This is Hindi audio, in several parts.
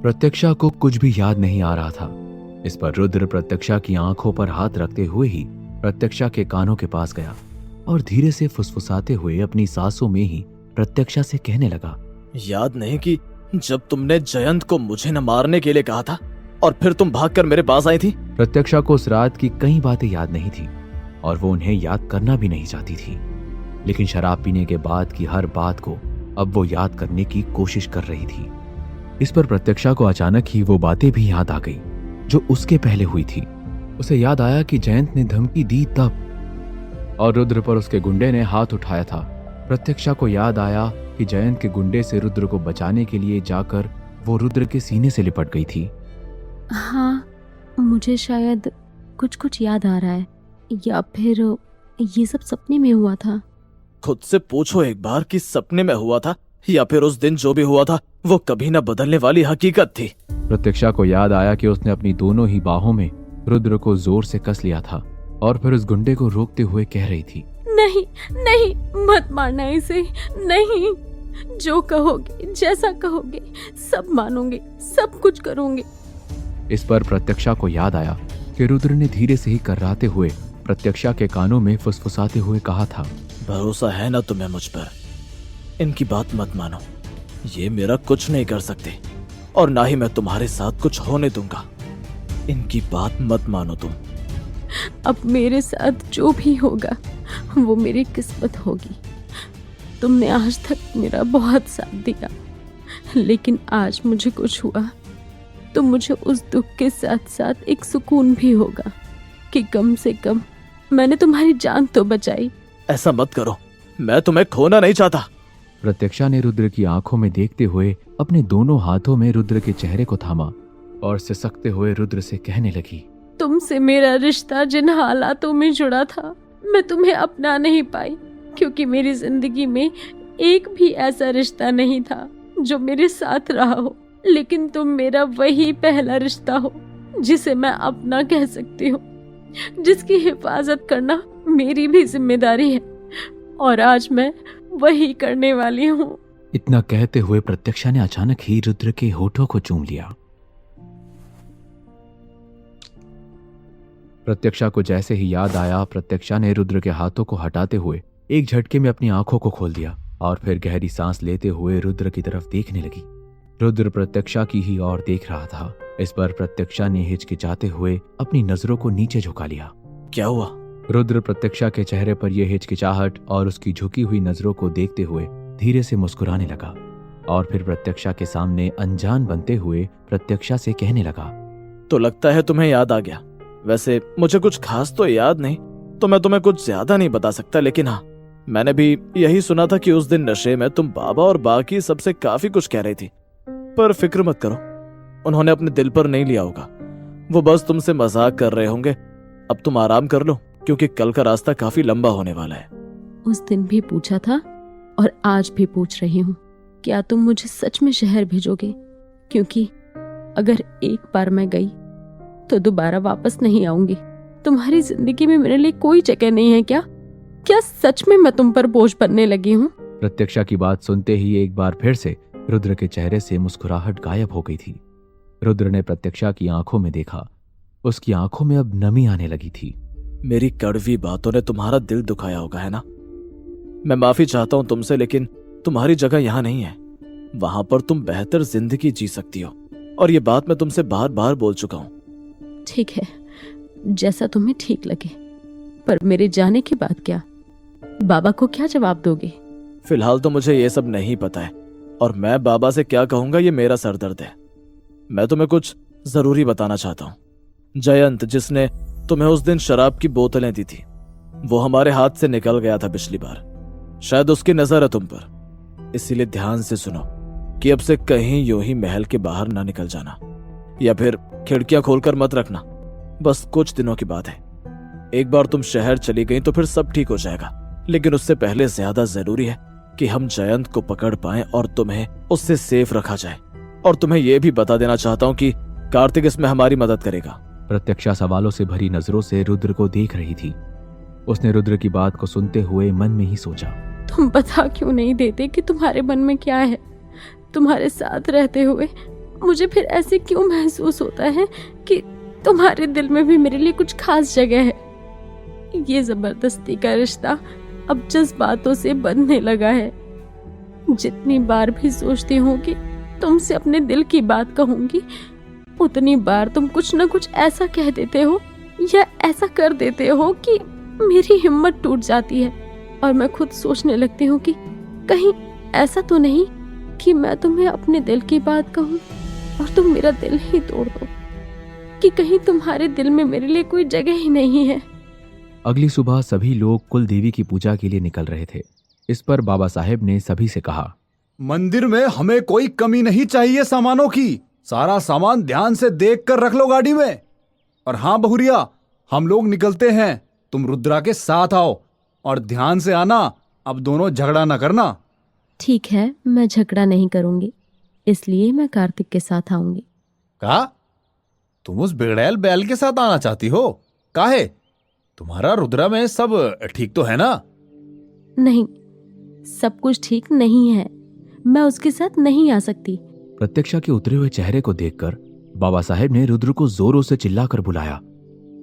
प्रत्यक्षा को कुछ भी याद नहीं आ रहा था। इस पर रुद्र प्रत्यक्षा की आंखों पर हाथ रखते हुए ही प्रत्यक्षा के कानों के पास गया और धीरे से फुसफुसाते हुए अपनी सांसों में ही प्रत्यक्षा से कहने लगा, याद नहीं कि जब तुमने जयंत को मुझे न मारने के लिए कहा था और फिर तुम भागकर मेरे पास आई थी? प्रत्यक्षा को उस रात की कई बातें याद नहीं थी और वो उन्हें याद करना भी नहीं चाहती थी, लेकिन शराब पीने के बाद की हर बात को अब वो याद करने की कोशिश कर रही थी। इस पर प्रत्यक्षा को अचानक ही वो बातें भी याद आ गई जो उसके पहले हुई थी। उसे याद आया कि जयंत ने धमकी दी तब और रुद्र पर उसके गुंडे ने हाथ उठाया था। प्रत्यक्षा को याद आया कि जयंत के गुंडे से रुद्र को बचाने के लिए जाकर वो रुद्र के सीने से लिपट गई थी। हाँ, मुझे शायद कुछ कुछ याद आ रहा है, या फिर ये सब सपने में हुआ था। खुद से पूछो एक बार कि सपने में हुआ था या फिर उस दिन जो भी हुआ था वो कभी न बदलने वाली हकीकत थी। प्रत्यक्षा को याद आया कि उसने अपनी दोनों ही बाहों में रुद्र को जोर से कस लिया था और फिर उस गुंडे को रोकते हुए कह रही थी, नहीं नहीं, मत मारना इसे, नहीं, जो कहोगे जैसा कहोगे सब मानूंगी, सब कुछ करूंगी। इस पर प्रत्यक्षा को याद आया कि रुद्र ने धीरे से ही कर्राते हुए प्रत्यक्षा के कानों में फुसफुसाते हुए कहा था, भरोसा है ना तुम्हें मुझ पर? इनकी बात मत मानो, ये मेरा कुछ नहीं कर सकते और ना ही मैं तुम्हारे साथ कुछ होने दूंगा। इनकी बात मत मानो तुम। अब मेरे साथ जो भी होगा वो मेरी किस्मत होगी। तुमने आज तक मेरा बहुत साथ दिया, लेकिन आज मुझे कुछ हुआ तो मुझे उस दुख के साथ साथ एक सुकून भी होगा कि कम से कम मैंने तुम्हारी जान तो बचाई। ऐसा मत करो, मैं तुम्हें खोना नहीं चाहता। प्रत्यक्षा ने रुद्र की आंखों में देखते हुए अपने दोनों हाथों में रुद्र के चेहरे को थामा और सिसकते हुए रुद्र से कहने लगी, तुमसे मेरा रिश्ता जिन हालातों में जुड़ा था मैं तुम्हें अपना नहीं पाई, क्योंकि मेरी जिंदगी में एक भी ऐसा रिश्ता नहीं था जो मेरे साथ रहा हो, लेकिन तुम मेरा वही पहला रिश्ता हो जिसे मैं अपना कह सकती हूँ, जिसकी हिफाजत करना मेरी भी जिम्मेदारी है और आज मैं वही करने वाली हूँ। इतना कहते हुए प्रत्यक्षा ने अचानक ही रुद्र के होठों को चूम लिया। प्रत्यक्षा को जैसे ही याद आया, प्रत्यक्षा ने रुद्र के हाथों को हटाते हुए एक झटके में अपनी आंखों को खोल दिया और फिर गहरी सांस लेते हुए रुद्र की तरफ देखने लगी। रुद्र प्रत्यक्षा की ही ओर देख रहा था। इस पर प्रत्यक्षा ने हिचकिचाते हुए अपनी नजरों को नीचे झुका लिया। क्या हुआ? रुद्र प्रत्यक्षा के चेहरे पर यह हिचकिचाहट और उसकी झुकी हुई नजरों को देखते हुए धीरे से मुस्कुराने लगा और फिर प्रत्यक्षा के सामने अनजान बनते हुए प्रत्यक्षा से कहने लगा, तो लगता है तुम्हें याद आ गया। वैसे मुझे कुछ खास तो याद नहीं, तो मैं तुम्हें कुछ ज्यादा नहीं बता सकता, लेकिन हाँ, मैंने भी यही सुना था कि उस दिन नशे में तुम बाबा और बाकी सबसे काफी कुछ कह रही थी। पर फिक्र मत करो, उन्होंने अपने दिल पर नहीं लिया होगा, वो बस तुमसे मजाक कर रहे होंगे। अब तुम आराम कर लो, क्योंकि कल का रास्ता काफी लंबा होने वाला है। उस दिन भी पूछा था और आज भी पूछ रही हूँ, क्या तुम मुझे सच में शहर भेजोगे? क्योंकि अगर एक बार मैं गई तो दोबारा वापस नहीं आऊंगी। तुम्हारी जिंदगी में मेरे लिए कोई जगह नहीं है क्या? क्या सच में मैं तुम पर बोझ बनने लगी हूँ? प्रत्यक्षा की बात सुनते ही एक बार फिर से रुद्र के चेहरे से मुस्कुराहट गायब हो गई थी। रुद्र ने प्रत्यक्षा की आंखों में देखा। उसकी आंखों में अब नमी आने लगी थी। मेरी कड़वी बातों ने तुम्हारा दिल दुखाया होगा, है ना? मैं माफी चाहता हूँ तुमसे, लेकिन तुम्हारी जगह यहाँ नहीं है। वहां पर तुम बेहतर जिंदगी जी सकती हो और ये बात मैं तुमसे बार बार बोल चुका हूँ। ठीक है, जैसा तुम्हें ठीक लगे, पर मेरे जाने के बाद क्या? बाबा को क्या जवाब दोगे? फिलहाल तो मुझे ये सब नहीं पता है और मैं बाबा से क्या कहूंगा ये मेरा सरदर्द है। मैं तुम्हें कुछ जरूरी बताना चाहता हूँ। जयंत, जिसने तुम्हें उस दिन शराब की बोतलें दी थी, वो हमारे हाथ से निकल गया था पिछली बार। शायद उसकी नजर है तुम पर, इसीलिए ध्यान से सुनो कि अब से कहीं यूं ही महल के बाहर ना निकल जाना या फिर खिड़कियां खोलकर मत रखना। बस कुछ दिनों की बात है। एक बार तुम शहर चली गई तो फिर सब ठीक हो जाएगा, लेकिन उससे पहले ज्यादा जरूरी है कि हम जयंत को पकड़ पाएं और तुम्हें उससे सेफ रखा जाए। और तुम्हें यह भी बता देना चाहता हूँ कि कार्तिक इसमें हमारी मदद करेगा। प्रत्यक्षा सवालों से भरी नजरों से रुद्र को देख रही थी। उसने रुद्र की बात को सुनते हुए मन में ही सोचा, तुम बता क्यों नहीं देते कि तुम्हारे मन में क्या है? तुम्हारे साथ रहते हुए मुझे फिर ऐसे क्यों महसूस होता है कि तुम्हारे दिल में भी मेरे लिए कुछ खास जगह है। ये जबरदस्ती का रिश्ता अब जज्बातों से बंधने लगा है। जितनी बार भी सोचती हूँ कि तुमसे अपने दिल की बात कहूंगी, उतनी बार तुम कुछ न कुछ ऐसा कह देते हो या ऐसा कर देते हो कि मेरी हिम्मत टूट जाती है और मैं खुद सोचने लगती हूँ कि कहीं ऐसा तो नहीं कि मैं तुम्हें अपने दिल की बात कहूँ और तुम मेरा दिल ही तोड़ दो, कि कहीं तुम्हारे दिल में मेरे लिए कोई जगह ही नहीं है। अगली सुबह सभी लोग कुल देवी की पूजा के लिए निकल रहे थे। इस पर बाबा साहेब ने सभी से कहा, मंदिर में हमें कोई कमी नहीं चाहिए सामानों की। सारा सामान ध्यान से देख कर रख लो गाड़ी में। और हाँ बहुरिया, हम लोग निकलते हैं, तुम रुद्रा के साथ आओ और ध्यान से आना, अब दोनों झगड़ा न करना। ठीक है, मैं झगड़ा नहीं करूंगी, इसलिए मैं कार्तिक के साथ आऊंगी। कहा? तुम उस बिगड़ैल बैल के साथ आना चाहती हो? काहे? तुम्हारा रुद्रा में सब ठीक तो है ना? नहीं, सब कुछ ठीक नहीं है, मैं उसके साथ नहीं आ सकती। प्रत्यक्षा के उतरे हुए चेहरे को देखकर बाबा साहेब ने रुद्र को जोरों से चिल्लाकर बुलाया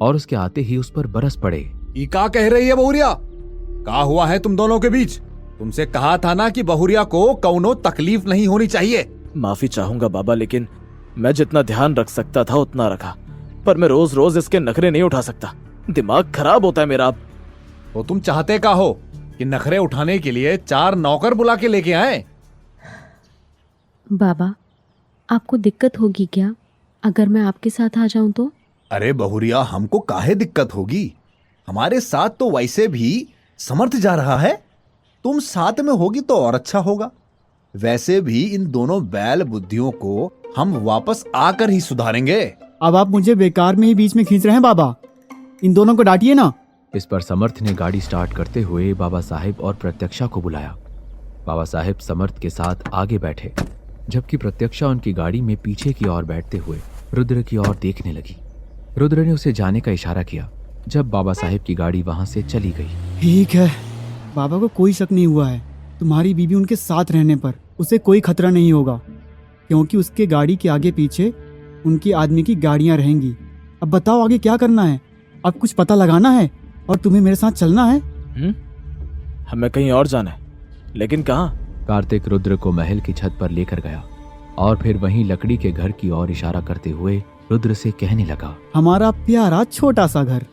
और उसके आते ही उस पर बरस पड़े। ये क्या कह रही है बहुरिया? क्या हुआ है तुम दोनों के बीच? तुमसे कहा था ना कि बहुरिया को कौनो तकलीफ नहीं होनी चाहिए। माफी चाहूंगा बाबा, लेकिन मैं जितना ध्यान रख सकता था उतना रखा, पर मैं रोज रोज इसके नखरे नहीं उठा सकता। दिमाग खराब होता है मेरा अब। तो तुम चाहते का हो कि नखरे उठाने के लिए 4 नौकर बुला के लेके आए? बाबा, आपको दिक्कत होगी क्या अगर मैं आपके साथ आ जाऊं तो? अरे बहुरिया, हमको काहे दिक्कत होगी? हमारे साथ तो वैसे भी समर्थ जा रहा है, तुम साथ में होगी तो और अच्छा होगा। वैसे भी इन दोनों बैल बुद्धियों को हम वापस आकर ही सुधारेंगे। अब आप मुझे बेकार में ही बीच में खींच रहे हैं बाबा, इन दोनों को डांटिए ना। इस पर समर्थ ने गाड़ी स्टार्ट करते हुए बाबा साहेब और प्रत्यक्षा को बुलाया। बाबा साहेब समर्थ के साथ आगे बैठे, जबकि प्रत्यक्षा उनकी गाड़ी में पीछे की ओर बैठते हुए रुद्र की ओर देखने लगी। रुद्र ने उसे जाने का इशारा किया जब बाबा साहेब की गाड़ी वहां से चली गई। ठीक है, बाबा को कोई शक नहीं हुआ है तुम्हारी बीबी उनके साथ रहने पर। उसे कोई खतरा नहीं होगा, क्योंकि उसके गाड़ी के आगे पीछे उनकी आदमी की गाड़ियां रहेंगी। अब बताओ आगे क्या करना है? अब कुछ पता लगाना है और तुम्हें मेरे साथ चलना है। हमें कहीं और जाना है, लेकिन कहाँ? कार्तिक रुद्र को महल की छत पर लेकर गया और फिर वहीं लकड़ी के घर की ओर इशारा करते हुए रुद्र से कहने लगा, हमारा प्यारा छोटा सा घर।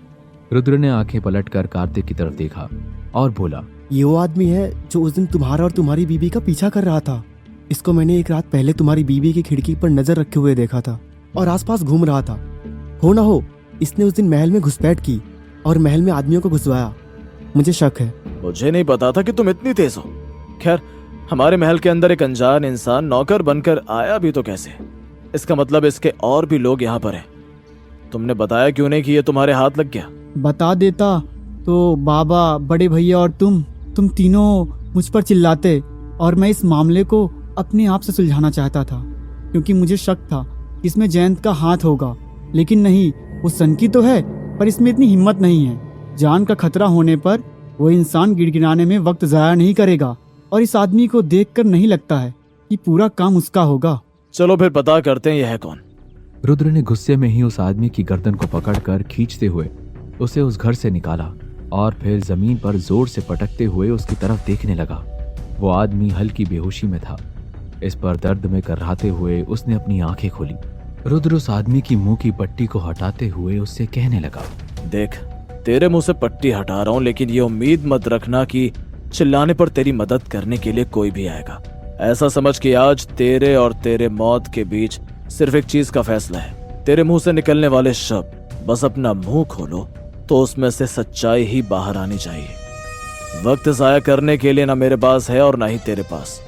रुद्र ने आंखें पलटकर कार्तिक की तरफ देखा और बोला, ये वो आदमी है जो उस दिन तुम्हारा और तुम्हारी बीबी का पीछा कर रहा था। इसको मैंने एक रात पहले तुम्हारी बीबी की खिड़की पर नजर रखे हुए देखा था और आसपास घूम रहा था। हो ना हो इसने उस दिन महल में घुसपैठ की और महल में आदमियों को घुसवाया। मुझे शक है। मुझे नहीं पता था कि तुम इतनी तेज हो। खैर, हमारे महल के अंदर एक अनजान इंसान नौकर बनकर आया भी तो कैसे? इसका मतलब इसके और भी लोग यहाँ पर हैं। तुमने बताया क्यों नहीं कि ये तुम्हारे हाथ लग गया? बता देता तो बाबा, बड़े भैया और तुम तीनों मुझ पर चिल्लाते और मैं इस मामले को अपने आप से सुलझाना चाहता था, क्योंकि मुझे शक था इसमें जयंत का हाथ होगा। लेकिन नहीं, वो सनकी तो है पर इसमें इतनी हिम्मत नहीं है। जान का खतरा होने पर वो इंसान गिड़गिड़ाने में वक्त जाया नहीं करेगा और इस आदमी को देखकर नहीं लगता है कि पूरा काम उसका होगा। चलो फिर पता करते हैं यह है कौन। रुद्र ने गुस्से में ही उस आदमी की गर्दन को पकड़कर खींचते हुए उसे उस घर से निकाला और फिर जमीन पर जोर से पटकते हुए उसकी तरफ देखने लगा। वो आदमी हल्की बेहोशी में था। इस पर दर्द में कर्राते हुए उसने अपनी आंखें खोली। रुद्र उस आदमी की मुंह की पट्टी को हटाते हुए उससे कहने लगा, देख, तेरे मुंह से पट्टी हटा रहा हूँ, लेकिन ये उम्मीद मत रखना कि चिल्लाने पर तेरी मदद करने के लिए कोई भी आएगा। ऐसा समझ कि आज तेरे और तेरे मौत के बीच सिर्फ एक चीज का फैसला है। तेरे मुंह से निकलने वाले शब्द, बस अपना मुंह खोलो तो उसमें से सच्चाई ही बाहर आनी चाहिए। वक्त जाया करने के लिए ना मेरे पास है और ना ही तेरे पास।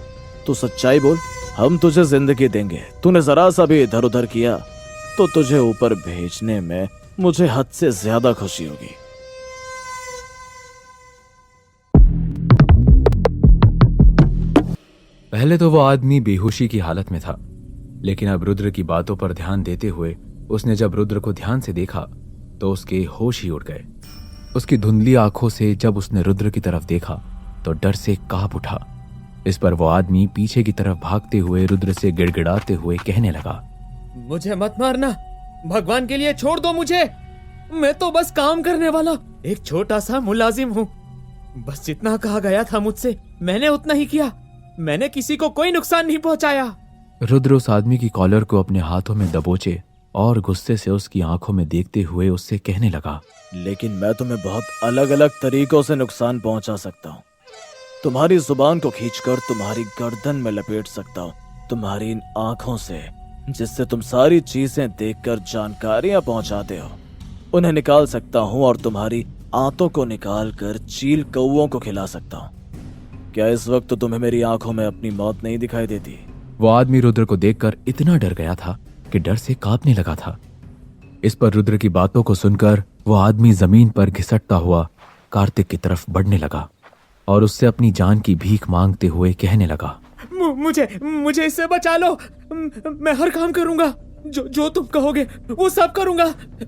तू सच्चाई बोल, हम तुझे जिंदगी देंगे। तूने जरा सा भी इधर उधर किया तो तुझे ऊपर भेजने में मुझे हद से ज्यादा खुशी होगी। पहले तो वो आदमी बेहोशी की हालत में था, लेकिन अब रुद्र की बातों पर ध्यान देते हुए उसने जब रुद्र को ध्यान से देखा तो उसके होश ही उड़ गए। उसकी धुंधली आंखों से जब उसने रुद्र की तरफ देखा तो डर से कांप उठा। इस पर वो आदमी पीछे की तरफ भागते हुए रुद्र से गिड़गिड़ाते हुए कहने लगा, मुझे मत मारना, भगवान के लिए छोड़ दो मुझे। मैं तो बस काम करने वाला एक छोटा सा मुलाजिम हूँ। बस जितना कहा गया था मुझसे मैंने उतना ही किया। मैंने किसी को कोई नुकसान नहीं पहुंचाया। रुद्र उस आदमी की कॉलर को अपने हाथों में दबोचे और गुस्से से उसकी आंखों में देखते हुए उससे कहने लगा, लेकिन मैं तुम्हें बहुत अलग अलग तरीकों से नुकसान पहुंचा सकता हूँ। तुम्हारी जुबान को खींचकर तुम्हारी गर्दन में लपेट सकता हूँ, तुम्हारी इन आंखों से जिससे तुम सारी चीजें देखकर जानकारियां पहुंचाते हो, उन्हें निकाल सकता हूँ और तुम्हारी आंतों को निकाल कर चील कौओं को खिला सकता हूँ। क्या इस वक्त तुम्हें मेरी आंखों में अपनी मौत नहीं दिखाई देती? वो आदमी रुद्र को देखकर इतना डर गया था कि डर से कांपने लगा था। इस पर रुद्र की बातों को सुनकर वो आदमी जमीन पर घिसटता हुआ कार्तिक की तरफ बढ़ने लगा और उससे अपनी जान की भीख मांगते हुए कहने लगा, मुझे इससे बचा लो। मैं हर काम करूंगा, जो तुम कहोगे वो सब करूंगा।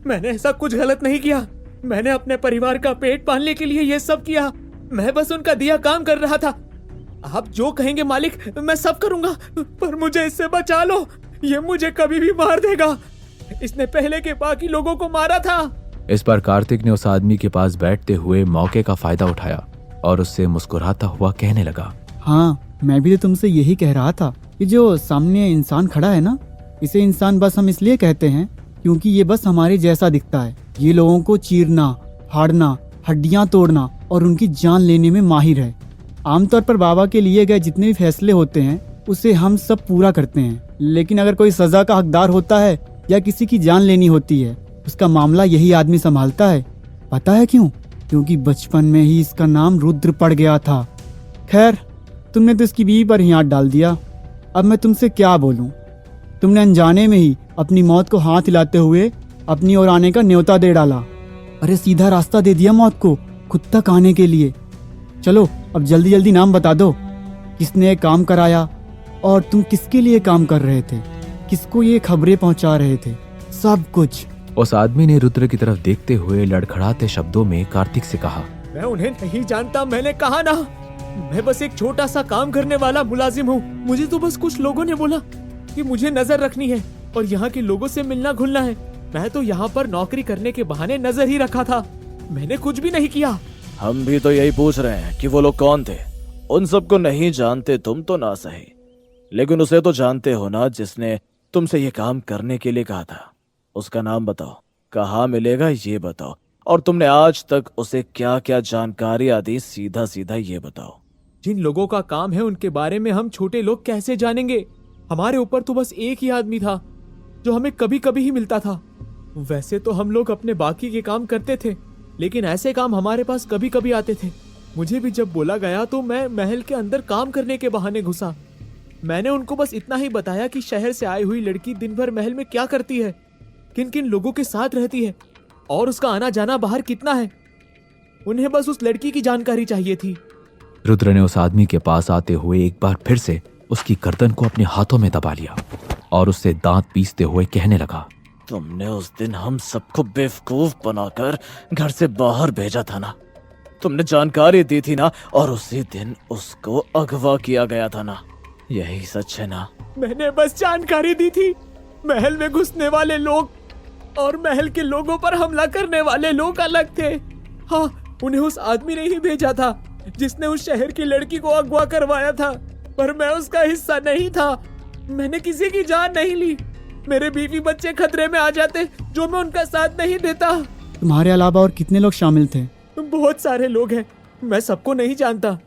मैंने ऐसा कुछ गलत नहीं किया। मैंने अपने परिवार का पेट पालने के लिए ये सब किया। मैं बस उनका दिया काम कर रहा था। आप जो कहेंगे मालिक मैं सब करूंगा, पर मुझे इससे बचा लो। ये मुझे कभी भी मार देगा। इसने पहले के बाकी लोगों को मारा था। इस पर कार्तिक ने उस आदमी के पास बैठते हुए मौके का फायदा उठाया और उससे मुस्कुराता हुआ कहने लगा, हाँ, मैं भी तो तुमसे यही कह रहा था कि जो सामने इंसान खड़ा है ना, इसे इंसान बस हम इसलिए कहते हैं क्योंकि ये बस हमारे जैसा दिखता है। ये लोगों को चीरना, फाड़ना, हड्डियां तोड़ना और उनकी जान लेने में माहिर है। आमतौर पर बाबा के लिए गए जितने भी फैसले होते हैं उसे हम सब पूरा करते हैं, लेकिन अगर कोई सजा का हकदार होता है या किसी की जान लेनी होती है, उसका मामला यही आदमी संभालता है। पता है क्यों? क्योंकि बचपन में ही इसका नाम रुद्र पड़ गया था। खैर, तुमने तो इसकी बीवी पर ही हाथ डाल दिया। अब मैं तुमसे क्या बोलूं? तुमने अनजाने में ही अपनी मौत को हाथ हिलाते हुए अपनी ओर आने का न्योता दे डाला। अरे सीधा रास्ता दे दिया मौत को खुद तक आने के लिए। चलो अब जल्दी जल्दी नाम बता दो, किसने ये काम कराया और तुम किसके लिए काम कर रहे थे, किसको ये खबरें पहुंचा रहे थे, सब कुछ। उस आदमी ने रुद्र की तरफ देखते हुए लड़खड़ाते शब्दों में कार्तिक से कहा, मैं उन्हें नहीं जानता। मैंने कहा ना, मैं बस एक छोटा सा काम करने वाला मुलाजिम हूँ। मुझे तो बस कुछ लोगों ने बोला कि मुझे नजर रखनी है और यहाँ के लोगों से मिलना घुलना है। मैं तो यहाँ पर नौकरी करने के बहाने नजर ही रखा था। मैंने कुछ भी नहीं किया। हम भी तो यही पूछ रहे हैं कि वो लोग कौन थे। उन सबको नहीं जानते तुम तो ना सही, लेकिन उसे तो जानते हो ना जिसने तुमसे ये काम करने के लिए कहा था। उसका नाम बताओ, कहाँ मिलेगा ये बताओ, और तुमने आज तक उसे क्या क्या जानकारियां दी, सीधा सीधा ये बताओ। जिन लोगों का काम है उनके बारे में हम छोटे लोग कैसे जानेंगे? हमारे ऊपर तो बस एक ही आदमी था जो हमें कभी कभी ही मिलता था। वैसे तो हम लोग अपने बाकी के काम करते थे, लेकिन ऐसे काम हमारे पास कभी कभी आते थे। मुझे भी जब बोला गया तो मैं महल के अंदर काम करने के बहाने घुसा। मैंने उनको बस इतना ही बताया कि शहर से आई हुई लड़की दिन भर महल में क्या करती है, किन किन लोगों के साथ रहती है और उसका आना जाना बाहर कितना है। उन्हें बस उस लड़की की जानकारी चाहिए थी। रुद्र ने उस आदमी के पास आते हुए एक बार फिर से उसकी गर्दन को अपने हाथों में दबा लिया और उससे दांत पीसते हुए कहने लगा, तुमने उस दिन हम सबको बेवकूफ बनाकर घर से बाहर भेजा था ना, तुमने जानकारी दी थी ना, और उसी दिन उसको अगवा किया गया था ना, यही सच है ना? मैंने बस जानकारी दी थी। महल में घुसने वाले लोग और महल के लोगों पर हमला करने वाले लोग अलग थे। हाँ, उन्हें उस आदमी ने ही भेजा था जिसने उस शहर की लड़की को अगवा करवाया था, पर मैं उसका हिस्सा नहीं था। मैंने किसी की जान नहीं ली। मेरे बीवी बच्चे खतरे में आ जाते जो मैं उनका साथ नहीं देता। तुम्हारे अलावा और कितने लोग शामिल थे? बहुत सारे लोग हैं, मैं सबको नहीं जानता।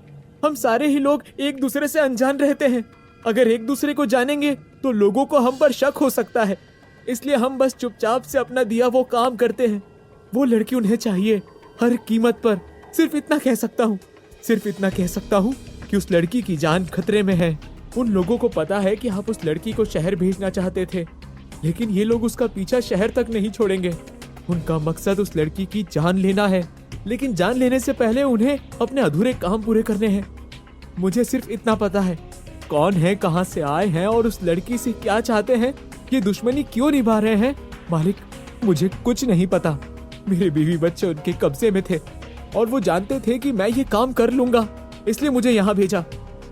हम सारे ही लोग एक दूसरे से अनजान रहते हैं। अगर एक दूसरे को जानेंगे तो लोगों को हम पर शक हो सकता है, इसलिए हम बस चुपचाप से अपना दिया वो काम करते हैं। वो लड़की उन्हें चाहिए हर कीमत पर। सिर्फ इतना कह सकता हूँ कि उस लड़की की जान खतरे में है। उन लोगों को पता है कि आप उस लड़की को शहर भेजना चाहते थे, लेकिन ये लोग उसका पीछा शहर तक नहीं छोड़ेंगे। उनका मकसद उस लड़की की जान लेना है, लेकिन जान लेने से पहले उन्हें अपने अधूरे काम पूरे करने हैं। मुझे सिर्फ इतना पता है कौन है, कहां से आए हैं और उस लड़की से क्या चाहते हैं, ये दुश्मनी क्यों निभा रहे हैं। मालिक, मुझे कुछ नहीं पता। मेरे बीवी बच्चे उनके कब्जे में थे और वो जानते थे कि मैं ये काम कर लूंगा, इसलिए मुझे यहाँ भेजा।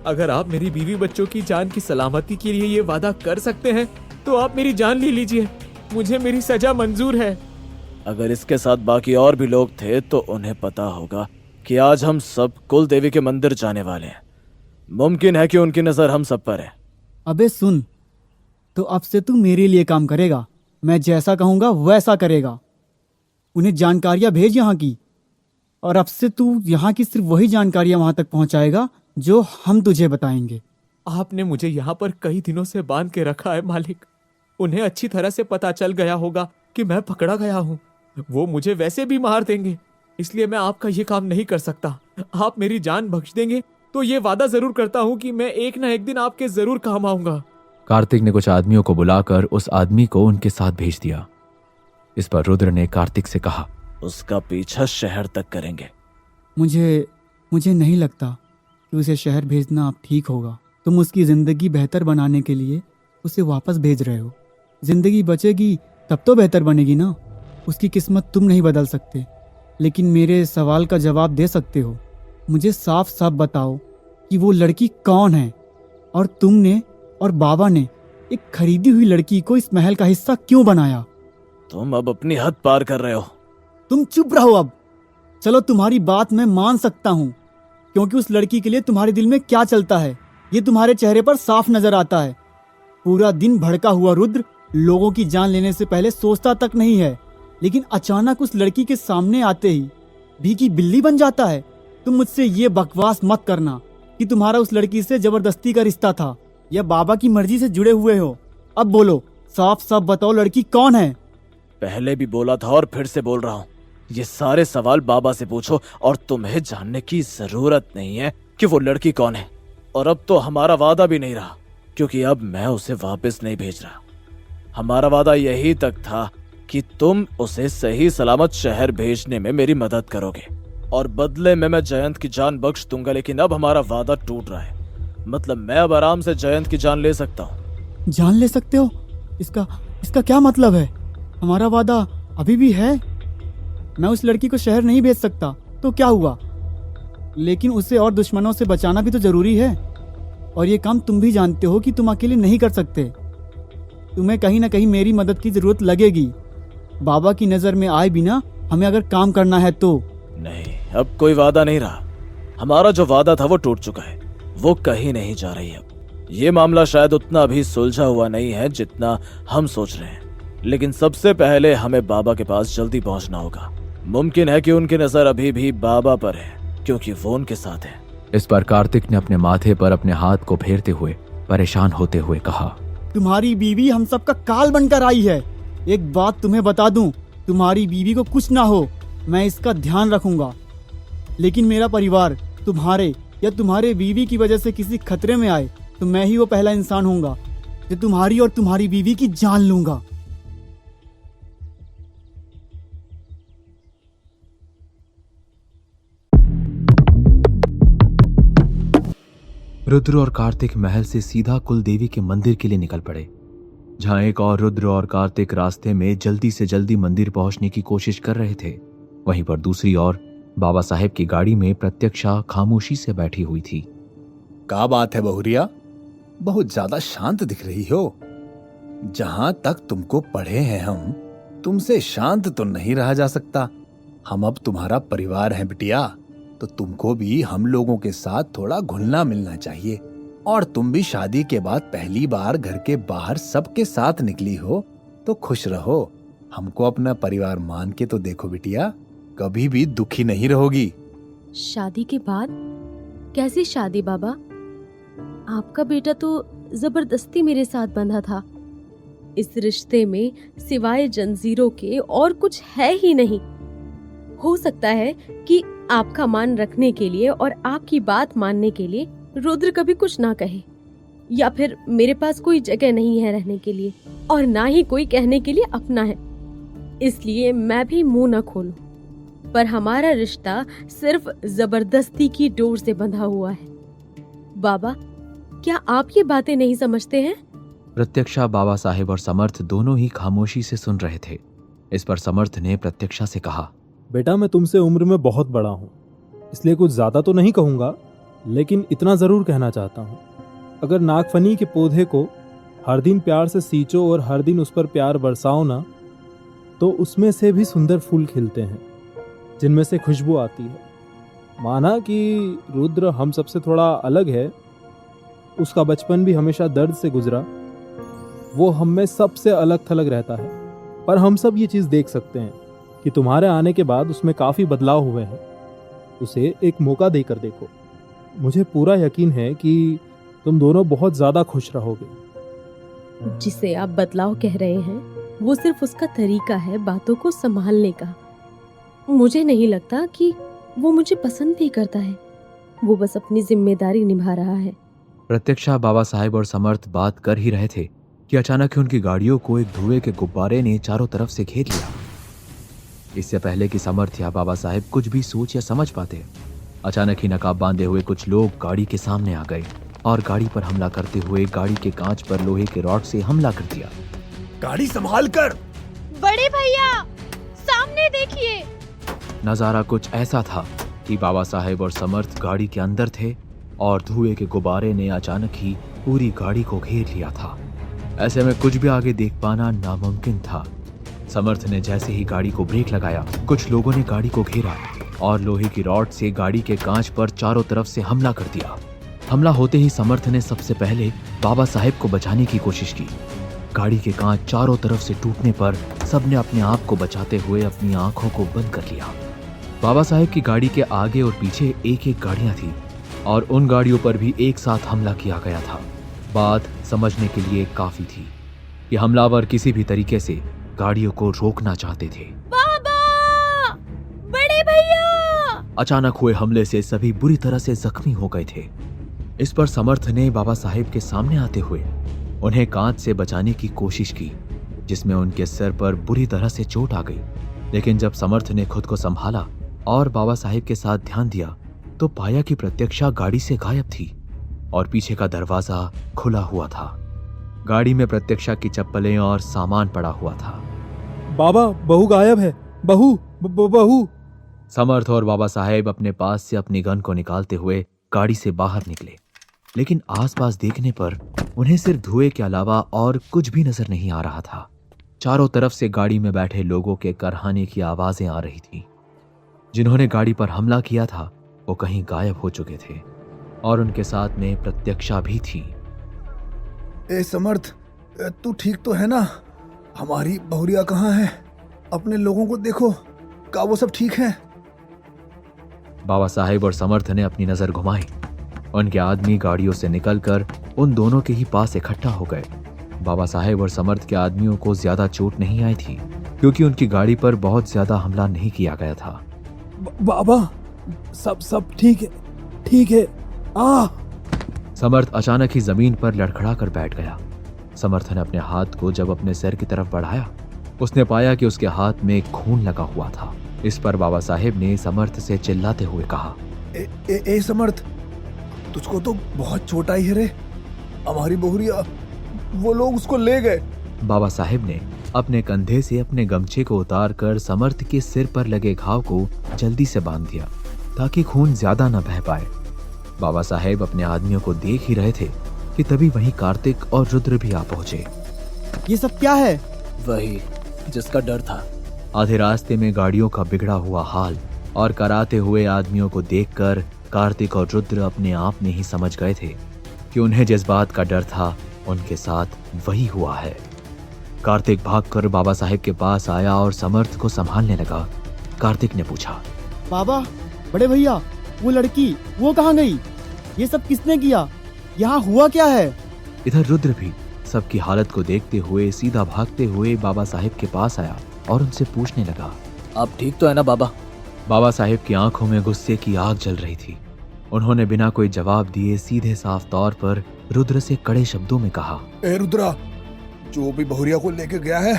अगर आप मेरी बीवी बच्चों की जान की सलामती के लिए ये वादा कर सकते हैं तो आप मेरी जान ले लीजिए, मुझे मेरी सजा मंजूर है। अगर इसके साथ बाकी और भी लोग थे तो उन्हें पता होगा कि आज हम सब कुल देवी के मंदिर जाने वाले हैं। मुमकिन है कि उनकी नजर हम सब पर है। अबे सुन, तो अब से तू मेरे लिए काम करेगा, मैं जैसा कहूँगा वैसा करेगा। उन्हें जानकारियाँ भेज यहाँ की, और अब से तू यहाँ की सिर्फ वही जानकारियाँ वहाँ तक पहुँचाएगा जो हम तुझे बताएंगे। आपने मुझे यहाँ पर कई दिनों से बांध के रखा है मालिक। उन्हें अच्छी तरह से पता चल गया होगा कि मैं पकड़ा गया हूँ। वो मुझे वैसे भी मार देंगे, इसलिए मैं आपका ये काम नहीं कर सकता। आप मेरी जान बख्श देंगे तो ये वादा जरूर करता हूँ कि मैं एक ना एक दिन आपके जरूर काम आऊंगा। कार्तिक ने कुछ आदमियों को बुलाकर उस आदमी को उनके साथ भेज दिया। इस पर रुद्र ने कार्तिक से कहा, उसका पीछा शहर तक करेंगे। मुझे नहीं लगता कि उसे शहर भेजना अब ठीक होगा। तुम उसकी ज़िंदगी बेहतर बनाने के लिए उसे वापस भेज रहे हो। ज़िंदगी बचेगी तब तो बेहतर बनेगी ना। उसकी किस्मत तुम नहीं बदल सकते, लेकिन मेरे सवाल का जवाब दे सकते हो। मुझे साफ साफ बताओ कि वो लड़की कौन है, और तुमने और बाबा ने एक खरीदी हुई लड़की को इस महल का हिस्सा क्यों बनाया? तुम अब अपनी हद पार कर रहे हो। तुम चुप रहो अब। चलो तुम्हारी बात मैं मान सकता हूँ, क्योंकि उस लड़की के लिए तुम्हारे दिल में क्या चलता है ये तुम्हारे चेहरे पर साफ नजर आता है। पूरा दिन भड़का हुआ रुद्र लोगों की जान लेने से पहले सोचता तक नहीं है, लेकिन अचानक उस लड़की के सामने आते ही भीगी बिल्ली बन जाता है। तुम मुझसे ये बकवास मत करना कि तुम्हारा उस लड़की से जबरदस्ती का रिश्ता था या बाबा की मर्जी से जुड़े हुए हो। अब बोलो, साफ साफ बताओ, लड़की कौन है? पहले भी बोला था और फिर से बोल रहा हूँ, ये सारे सवाल बाबा से पूछो और तुम्हें जानने की जरूरत नहीं है कि वो लड़की कौन है। और अब तो हमारा वादा भी नहीं रहा, क्योंकि अब मैं उसे वापस नहीं भेज रहा। हमारा वादा यही तक था कि तुम उसे सही सलामत शहर भेजने में मेरी मदद करोगे, और बदले में मैं जयंत की जान बख्श दूंगा। लेकिन अब हमारा वादा टूट रहा है। मतलब मैं अब आराम से जयंत की जान ले सकता हूँ। जान ले सकते हो? इसका क्या मतलब है? हमारा वादा अभी भी है। मैं उस लड़की को शहर नहीं भेज सकता तो क्या हुआ, लेकिन उसे और दुश्मनों से बचाना भी तो जरूरी है। और ये काम तुम भी जानते हो कि तुम अकेले नहीं कर सकते। तुम्हें कहीं ना कहीं मेरी मदद की जरूरत लगेगी। बाबा की नजर में आए बिना हमें अगर काम करना है तो। नहीं, अब कोई वादा नहीं रहा। हमारा जो वादा था वो टूट चुका है, वो कहीं नहीं जा रही। अब ये मामला शायद उतना भी सुलझा हुआ नहीं है जितना हम सोच रहे हैं, लेकिन सबसे पहले हमें बाबा के पास जल्दी पहुंचना होगा। मुमकिन है कि उनकी नजर अभी भी बाबा पर है, क्योंकि वो उनके साथ है। इस पर कार्तिक ने अपने माथे पर अपने हाथ को फेरते हुए परेशान होते हुए कहा, तुम्हारी बीवी हम सबका काल बनकर आई है। एक बात तुम्हें बता दूं, तुम्हारी बीवी को कुछ ना हो, मैं इसका ध्यान रखूंगा। लेकिन मेरा परिवार तुम्हारे या तुम्हारे बीवी की वजह से किसी खतरे में आए तो मैं ही वो पहला इंसान होऊंगा जो तुम्हारी और तुम्हारी बीवी की जान लूंगा। रुद्र और कार्तिक महल से सीधा कुल देवी के मंदिर के लिए निकल पड़े। जहां एक और रुद्र और कार्तिक रास्ते में जल्दी से जल्दी मंदिर पहुंचने की कोशिश कर रहे थे, वहीं पर दूसरी ओर बाबा साहेब की गाड़ी में प्रत्यक्षा खामोशी से बैठी हुई थी। क्या बात है बहुरिया, बहुत ज्यादा शांत दिख रही हो। जहां तक तुमको पढ़े हैं हम, तुमसे शांत तो नहीं रहा जा सकता। हम अब तुम्हारा परिवार हैं बिटिया, तो तुमको भी हम लोगों के साथ थोड़ा घुलना मिलना चाहिए। और तुम भी शादी के बाद पहली बार घर के बाहर सबके साथ निकली हो, तो खुश रहो। हमको अपना परिवार मान के तो देखो बिटिया, कभी भी दुखी नहीं रहोगी। शादी के बाद? कैसी शादी बाबा? आपका बेटा तो जबरदस्ती मेरे साथ बंधा था। इस रिश्ते में सिवाय जंजीरों के और कुछ है ही नहीं। हो सकता है कि आपका मान रखने के लिए और आपकी बात मानने के लिए रुद्र कभी कुछ ना कहे, या फिर मेरे पास कोई जगह नहीं है रहने के लिए और ना ही कोई कहने के लिए अपना है, इसलिए मैं भी मुंह न खोलूं। पर हमारा रिश्ता सिर्फ जबरदस्ती की डोर से बंधा हुआ है। बाबा, क्या आप ये बातें नहीं समझते हैं? प्रत्यक्षा, बाबा साहेब और समर्थ दोनों ही खामोशी से सुन रहे थे। इस पर समर्थ ने प्रत्यक्षा से कहा, बेटा मैं तुमसे उम्र में बहुत बड़ा हूँ, इसलिए कुछ ज़्यादा तो नहीं कहूँगा, लेकिन इतना ज़रूर कहना चाहता हूँ। अगर नागफनी के पौधे को हर दिन प्यार से सींचो और हर दिन उस पर प्यार बरसाओ ना, तो उसमें से भी सुंदर फूल खिलते हैं जिनमें से खुशबू आती है। माना कि रुद्र हम सबसे थोड़ा अलग है, उसका बचपन भी हमेशा दर्द से गुजरा, वो हम में सबसे अलग थलग रहता है, पर हम सब ये चीज़ देख सकते हैं कि तुम्हारे आने के बाद उसमें काफ़ी बदलाव हुए हैं। उसे एक मौका देकर देखो, मुझे पूरा यकीन है कि तुम दोनों बहुत ज़्यादा खुश रहोगे। जिसे आप बदलाव कह रहे हैं वो सिर्फ उसका तरीका है बातों को संभालने का। मुझे नहीं लगता कि वो मुझे पसंद भी करता है, वो बस अपनी जिम्मेदारी निभा रहा है। प्रत्यक्षा, बाबा साहेब और समर्थ बात कर ही रहे थे कि अचानक ही उनकी गाड़ियों को एक धुएं के गुब्बारे ने चारों तरफ से घेर लिया। इससे पहले कि समर्थ या बाबा साहेब कुछ भी सोच या समझ पाते, अचानक ही नकाब बांधे हुए कुछ लोग गाड़ी के सामने आ गए और गाड़ी पर हमला करते हुए गाड़ी के कांच पर लोहे के रॉड से हमला कर दिया। गाड़ी संभाल कर। बड़े भैया सामने देखिए। नजारा कुछ ऐसा था कि बाबा साहेब और समर्थ गाड़ी के अंदर थे और धुएं के गुब्बारे ने अचानक ही पूरी गाड़ी को घेर लिया था। ऐसे में कुछ भी आगे देख पाना नामुमकिन था। समर्थ ने जैसे ही गाड़ी को ब्रेक लगाया, कुछ लोगों ने गाड़ी को घेरा और लोहे की रॉड से गाड़ी के कांच पर चारों तरफ से हमला कर दिया। हमला होते ही समर्थ ने सबसे पहले बाबा साहेब को बचाने की कोशिश की। गाड़ी के कांच चारों तरफ से टूटने पर सबने अपने आप को बचाते हुए अपनी आंखों को बंद कर लिया। बाबा साहेब की गाड़ी के आगे और पीछे एक एक गाड़ियां थी और उन गाड़ियों पर भी एक साथ हमला किया गया था। बात समझने के लिए काफी थी कि हमलावर किसी भी तरीके से गाड़ियों को रोकना चाहते थे। बाबा, बड़े भैया। अचानक हुए हमले से सभी बुरी तरह से जख्मी हो गए थे। इस पर समर्थ ने बाबा साहेब के सामने आते हुए उन्हें कांच से बचाने की कोशिश की, जिसमें उनके सिर पर बुरी तरह से चोट आ गई। लेकिन जब समर्थ ने खुद को संभाला और बाबा साहेब के साथ ध्यान दिया तो पाया कि प्रत्यक्षा गाड़ी से गायब थी और पीछे का दरवाजा खुला हुआ था। गाड़ी में प्रत्यक्षा की चप्पलें और सामान पड़ा हुआ था। बाबा, बहू गायब है। बहू। समर्थ और बाबा साहेब अपने पास से अपनी गन को निकालते हुए गाड़ी से बाहर निकले, लेकिन आसपास देखने पर उन्हें सिर्फ धुएं के अलावा और कुछ भी नजर नहीं आ रहा था। चारों तरफ से गाड़ी में बैठे लोगों के करहाने की आवाजें आ रही थी। जिन्होंने गाड़ी पर हमला किया था वो कहीं गायब हो चुके थे और उनके साथ में प्रत्यक्षा भी थी। ए समर्थ, तू ठीक तो है ना? हमारी बहुरिया कहाँ है? अपने लोगों को देखो, क्या वो सब ठीक है? बाबा साहेब और समर्थ ने अपनी नजर घुमाई। उनके आदमी गाड़ियों से निकलकर उन दोनों के ही पास इकट्ठा हो गए। बाबा साहेब और समर्थ के आदमियों को ज्यादा चोट नहीं आई थी क्योंकि उनकी गाड़ी पर बहुत ज्यादा हमला नहीं किया गया था। बाबा, सब ठीक है। समर्थ अचानक ही जमीन पर लड़खड़ा कर बैठ गया। समर्थ ने अपने हाथ को जब अपने सिर की तरफ बढ़ाया, उसने पाया कि उसके हाथ में खून लगा हुआ था। इस पर बाबा साहेब ने समर्थ से चिल्लाते हुए कहा, ए समर्थ, तुझको तो बहुत चोट आई है रे। हमारी बहुरिया, वो लोग उसको ले गए। बाबा साहेब ने अपने कंधे से अपने गमछे को उतारकर समर्थ के सिर पर लगे घाव को जल्दी से बांध दिया ताकि खून ज्यादा न बह पाए। बाबा साहेब अपने आदमियों को देख ही रहे थे कि तभी वहीं कार्तिक और रुद्र भी आ पहुंचे। ये सब क्या है? वही जिसका डर था। आधे रास्ते में गाड़ियों का बिगड़ा हुआ हाल और कराते हुए आदमियों को देखकर कार्तिक और रुद्र अपने आप में ही समझ गए थे कि उन्हें जिस बात का डर था उनके साथ वही हुआ है। कार्तिक भागकर बाबा साहेब के पास आया और समर्थ को संभालने लगा। कार्तिक ने पूछा, बाबा, बड़े भैया, वो लड़की वो कहाँ गई? ये सब किसने किया? यहाँ हुआ क्या है? इधर रुद्र भी सबकी हालत को देखते हुए सीधा भागते हुए बाबा साहेब के पास आया और उनसे पूछने लगा, आप ठीक तो है ना बाबा? बाबा साहेब की आंखों में गुस्से की आग जल रही थी। उन्होंने बिना कोई जवाब दिए सीधे साफ तौर पर रुद्र से कड़े शब्दों में कहा, ए रुद्रा, जो भी बहुरिया को लेके गया है,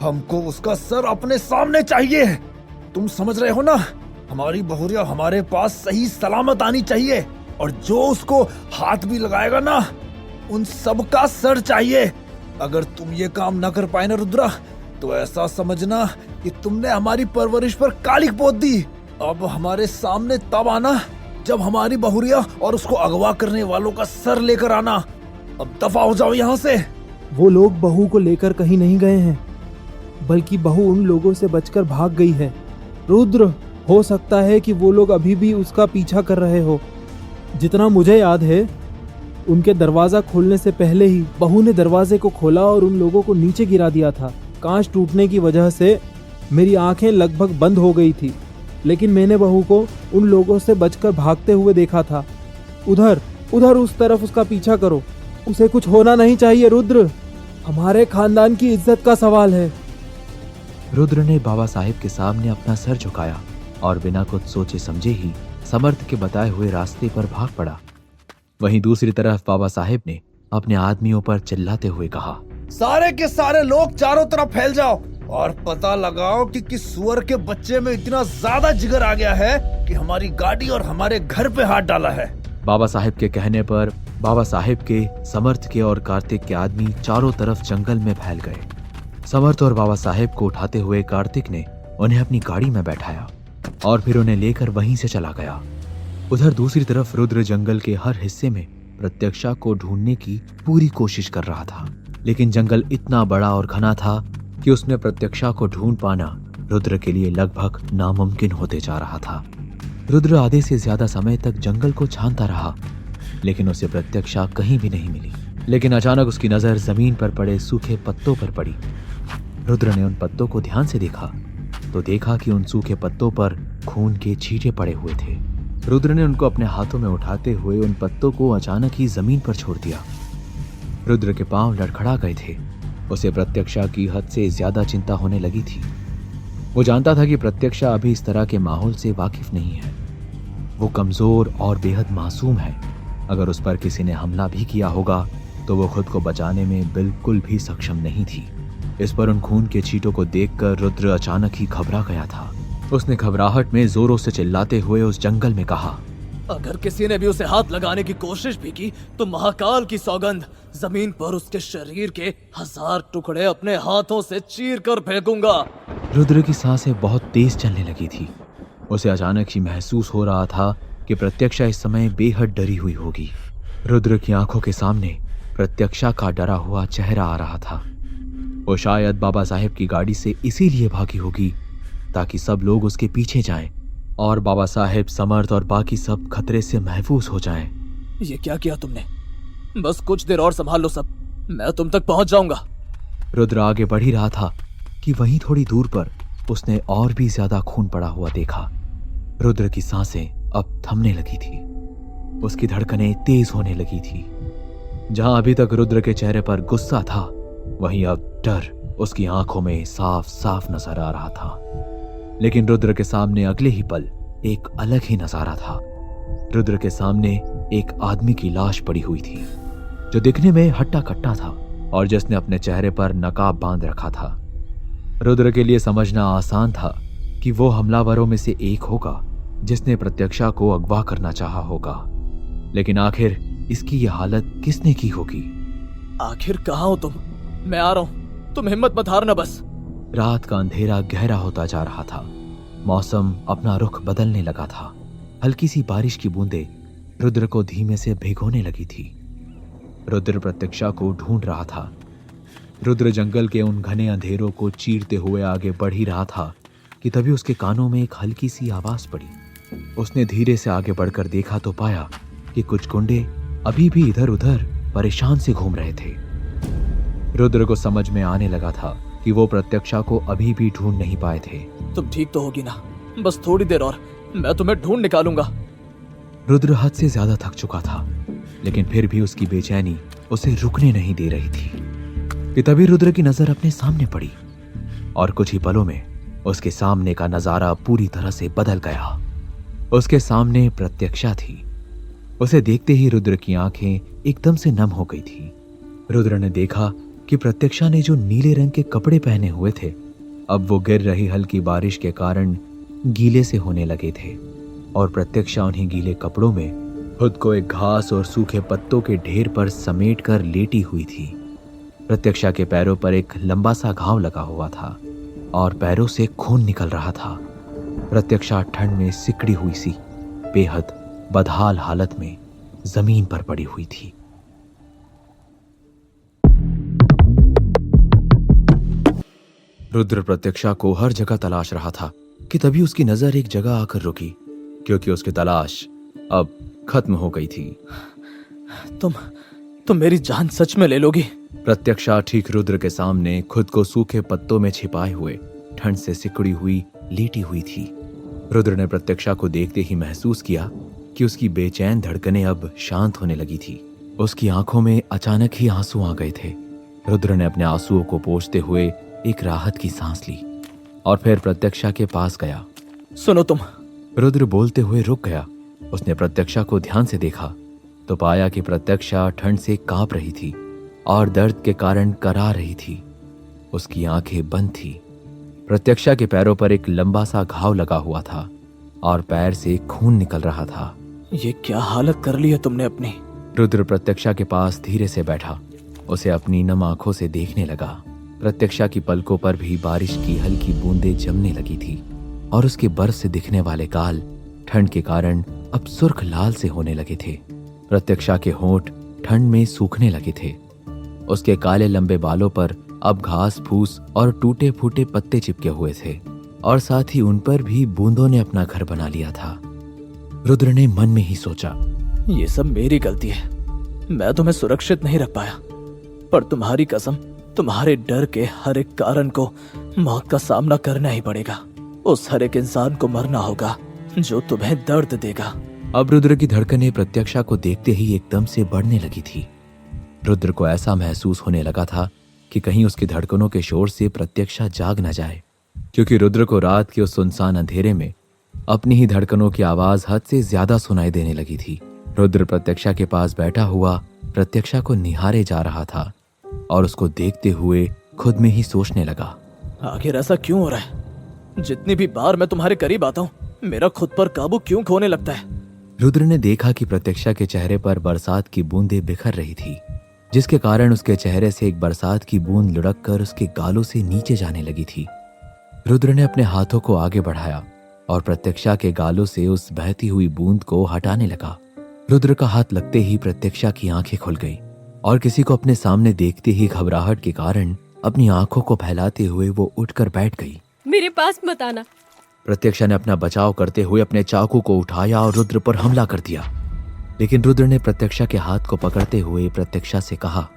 हमको उसका सर अपने सामने चाहिए। तुम समझ रहे हो ना? हमारी बहुरिया हमारे पास सही सलामत आनी चाहिए और जो उसको हाथ भी लगाएगा ना, उन सब का सर चाहिए। अगर तुम ये काम ना कर पाए ना रुद्रा, तो ऐसा समझना कि तुमने हमारी परवरिश पर कालिक पोत दी। अब हमारे सामने तब आना जब हमारी बहुरिया और उसको अगवा करने वालों का सर लेकर आना। अब दफा हो जाओ यहाँ से। वो लोग बहू को लेकर कहीं नहीं गए हैं, बल्कि बहू उन लोगों से बचकर भाग गई है। रुद्र, हो सकता है कि वो लोग अभी भी उसका पीछा कर रहे हो। जितना मुझे याद है, उनके दरवाजा खोलने से पहले ही बहू ने दरवाजे को खोला और उन लोगों को नीचे गिरा दिया था। कांच टूटने की वजह से मेरी आंखें लगभग बंद हो गई थी, लेकिन मैंने बहू को उन लोगों से बचकर भागते हुए देखा था। उधर उधर उस तरफ उसका पीछा करो। उसे कुछ होना नहीं चाहिए रुद्र, हमारे खानदान की इज्जत का सवाल है। रुद्र ने बाबा साहेब के सामने अपना सर झुकाया और बिना कुछ सोचे समझे ही समर्थ के बताए हुए रास्ते पर भाग पड़ा। वहीं दूसरी तरफ बाबा साहेब ने अपने आदमियों पर चिल्लाते हुए कहा, सारे के सारे लोग चारों तरफ फैल जाओ और पता लगाओ कि किस सुअर के बच्चे में इतना ज्यादा जिगर आ गया है कि हमारी गाड़ी और हमारे घर पे हाथ डाला है। बाबा साहेब के कहने पर बाबा साहेब के, समर्थ के और कार्तिक के आदमी चारों तरफ जंगल में फैल गए। समर्थ और बाबा साहेब को उठाते हुए कार्तिक ने उन्हें अपनी गाड़ी में बैठाया और फिर उन्हें लेकर वहीं से चला गया। उधर दूसरी तरफ रुद्र जंगल के हर हिस्से में प्रत्यक्षा को ढूंढने की पूरी कोशिश कर रहा था, लेकिन जंगल इतना बड़ा और घना था कि उसमें प्रत्यक्षा को ढूंढ पाना रुद्र के लिए लगभग नामुमकिन होते जा रहा था। रुद्र आधे से ज्यादा समय तक जंगल को छानता रहा, लेकिन उसे प्रत्यक्षा कहीं भी नहीं मिली। लेकिन अचानक उसकी नजर जमीन पर पड़े सूखे पत्तों पर पड़ी। रुद्र ने उन पत्तों को ध्यान से देखा तो देखा कि उन सूखे पत्तों पर खून के छींटे पड़े हुए थे। रुद्र ने उनको अपने हाथों में उठाते हुए उन पत्तों को अचानक ही जमीन पर छोड़ दिया। रुद्र के पांव लड़खड़ा गए थे। उसे प्रत्यक्षा की हद से ज्यादा चिंता होने लगी थी। वो जानता था कि प्रत्यक्षा अभी इस तरह के माहौल से वाकिफ नहीं है। वो कमजोर और बेहद मासूम है। अगर उस पर किसी ने हमला भी किया होगा तो वो खुद को बचाने में बिल्कुल भी सक्षम नहीं थी। इस पर उन खून के छींटों को देखकर रुद्र अचानक ही घबरा गया था। उसने घबराहट में जोरों से चिल्लाते हुए उस जंगल में कहा, अगर किसी ने भी उसे हाथ लगाने की कोशिश भी की तो महाकाल की सौगंध, जमीन पर उसके शरीर के 1000 टुकड़े अपने हाथों से चीर कर फेंकूंगा। रुद्र की सांसें बहुत तेज चलने लगी थी। उसे अचानक ही महसूस हो रहा था कि प्रत्यक्षा इस समय बेहद डरी हुई होगी। रुद्र की आंखों के सामने प्रत्यक्षा का डरा हुआ चेहरा आ रहा था। वो शायद बाबा साहेब की गाड़ी से इसीलिए भागी होगी ताकि सब लोग उसके पीछे जाएं और बाबा साहेब, समर्थ और बाकी सब खतरे से महफूज हो जाएं। ये क्या किया तुमने? बस कुछ देर और संभाल लो सब, मैं तुम तक पहुंच जाऊंगा। रुद्र आगे बढ़ ही रहा था कि वहीं थोड़ी दूर पर उसने और भी ज्यादा खून पड़ा हुआ देखा। रुद्र की सांसें अब थमने लगी थी। उसकी धड़कनें तेज होने लगी थी। जहां अभी तक रुद्र के चेहरे पर गुस्सा था, वहीं अब डर उसकी आंखों में साफ साफ नजर आ रहा था। लेकिन रुद्र के सामने अगले ही पल एक अलग ही नजारा था। रुद्र के सामने एक आदमी की लाश पड़ी हुई थी, जो दिखने में हट्टा कट्टा था और जिसने अपने चेहरे पर नकाब बांध रखा था। रुद्र के लिए समझना आसान था कि वो हमलावरों में से एक होगा जिसने प्रत्यक्षा को अगवा करना चाहा होगा। लेकिन आखिर इसकी ये हालत किसने की होगी? आखिर कहाँ हो तुम? मैं आ रहा हूँ, तुम हिम्मत मत हारना बस। रात का अंधेरा गहरा होता जा रहा था। मौसम अपना रुख बदलने लगा था। हल्की सी बारिश की बूंदें रुद्र को धीमे से भिगोने लगी थी। रुद्र प्रत्यक्षा को ढूंढ रहा था। रुद्र जंगल के उन घने अंधेरों को चीरते हुए आगे बढ़ ही रहा था कि तभी उसके कानों में एक हल्की सी आवाज पड़ी। उसने धीरे से आगे बढ़कर देखा तो पाया कि कुछ गुंडे अभी भी इधर उधर परेशान से घूम रहे थे। रुद्र को समझ में आने लगा था कि वो प्रत्यक्षा को अभी भी ढूंढ नहीं पाए थे। तुम ठीक तो होगी ना? बस थोड़ी देर और, मैं तुम्हें ढूंढ निकालूंगा। रुद्र हद से ज्यादा थक चुका था, लेकिन फिर भी उसकी बेचैनी उसे रुकने नहीं दे रही थी कि तभी रुद्र की नजर अपने सामने पड़ी और कुछ ही पलों में उसके सामने का नजारा पूरी तरह से बदल गया। उसके सामने प्रत्यक्षा थी। उसे देखते ही रुद्र की आंखें एकदम से नम हो गई थी। रुद्र ने देखा कि प्रत्यक्षा ने जो नीले रंग के कपड़े पहने हुए थे, अब वो गिर रही हल्की बारिश के कारण गीले से होने लगे थे और प्रत्यक्षा उन्हीं गीले कपड़ों में खुद को एक घास और सूखे पत्तों के ढेर पर समेट कर लेटी हुई थी। प्रत्यक्षा के पैरों पर एक लंबा सा घाव लगा हुआ था और पैरों से खून निकल रहा था। प्रत्यक्षा ठंड में सिकड़ी हुई सी बेहद बदहाल हालत में जमीन पर पड़ी हुई थी। रुद्र प्रत्यक्षा को हर जगह तलाश रहा था कि तभी उसकी नजर एक जगह आकर रुकी, क्योंकि उसकी तलाश अब खत्म हो गई थी। तुम मेरी जान सच में ले लोगी? प्रत्यक्षा ठीक रुद्र के सामने खुद को सूखे पत्तों में छिपाए हुए ठंड से सिकुड़ी हुई लेटी हुई थी। रुद्र ने प्रत्यक्षा को देखते ही महसूस किया कि उसकी बेचैन धड़कनें अब शांत होने लगी थी। उसकी आंखों में अचानक ही आंसू आ गए थे। रुद्र ने अपने आंसुओं को पोंछते हुए एक राहत की सांस ली और फिर प्रत्यक्षा के पास गया। सुनो तुम। रुद्र बोलते हुए रुक गया। उसने प्रत्यक्षा को ध्यान से देखा तो पाया कि प्रत्यक्षा ठंड से कांप रही थी और दर्द के कारण करा रही थी। उसकी आंखें बंद थी। प्रत्यक्षा के पैरों पर एक लंबा सा घाव लगा हुआ था और पैर से खून निकल रहा था। ये क्या हालत कर ली है तुमने अपनी? रुद्र प्रत्यक्षा के पास धीरे से बैठा, उसे अपनी नम आंखों से देखने लगा। प्रत्यक्षा की पलकों पर भी बारिश की हल्की बूंदें जमने लगी थी और उसके बर्फ से दिखने वाले गाल ठंड के कारण अब सुर्ख लाल से होने लगे थे। प्रत्यक्षा के होंठ ठंड में सूखने लगे थे। उसके काले लंबे बालों पर अब घास फूस और टूटे फूटे पत्ते चिपके हुए थे और साथ ही उन पर भी बूंदों ने अपना घर बना लिया था। रुद्र ने मन में ही सोचा, ये सब मेरी गलती है। मैं तुम्हें सुरक्षित नहीं रख पाया, पर तुम्हारी कसम, तुम्हारे डर के हर एक कारण को मौत का सामना करना ही पड़ेगा। उस हर एक इंसान को मरना होगा जो तुम्हें दर्द देगा। अब रुद्र की धड़कनें प्रत्यक्षा को देखते ही एकदम से बढ़ने लगी थी। रुद्र को ऐसा महसूस होने लगा था कि कहीं उसकी धड़कनों के शोर से प्रत्यक्षा जाग न जाए, क्योंकि रुद्र को रात के उस सुनसान अंधेरे में अपनी ही धड़कनों की आवाज हद से ज्यादा सुनाई देने लगी थी। रुद्र प्रत्यक्षा के पास बैठा हुआ प्रत्यक्षा को निहारे जा रहा था और उसको देखते हुए खुद में ही सोचने लगा, आखिर ऐसा क्यों हो रहा है? जितनी भी बार मैं तुम्हारे करीब आता हूँ, मेरा खुद पर काबू क्यों खोने लगता है? रुद्र ने देखा कि प्रत्यक्षा के चेहरे पर बरसात की बूंदें बिखर रही थी, जिसके कारण उसके चेहरे से एक बरसात की बूंद लुढ़क कर उसके गालों से नीचे जाने लगी थी। रुद्र ने अपने हाथों को आगे बढ़ाया और प्रत्यक्षा के गालों से उस बहती हुई बूंद को हटाने लगा। रुद्र का हाथ लगते ही प्रत्यक्षा की आंखें खुल गईं और किसी को अपने सामने देखते ही घबराहट के कारण अपनी आंखों को फैलाते हुए वो उठकर बैठ गई। मेरे पास मत आना। प्रत्यक्षा ने अपना बचाव करते हुए अपने चाकू को उठाया और रुद्र पर हमला कर दिया, लेकिन रुद्र ने प्रत्यक्षा के हाथ को पकड़ते हुए प्रत्यक्षा से कहा,